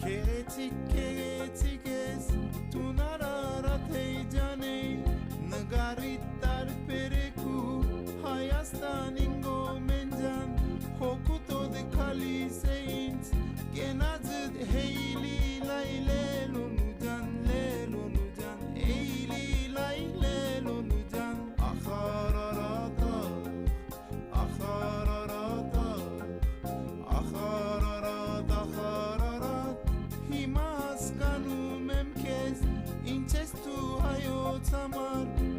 Քեղեցիկ ես տունարարատ հեյջանի նգարի տարբերեկու Հայաստանին գոմենջան հոգուտոդ քալիս է ինձ կենածդ հեյլի լայլելոնու ջան լելոնու ջան էյլի լայլելոնու ջան ախարարատա ախարարատա ախարարատ ախարարատ հիմա հասկանում եմ քեզ ինչ ես դու հայոց համար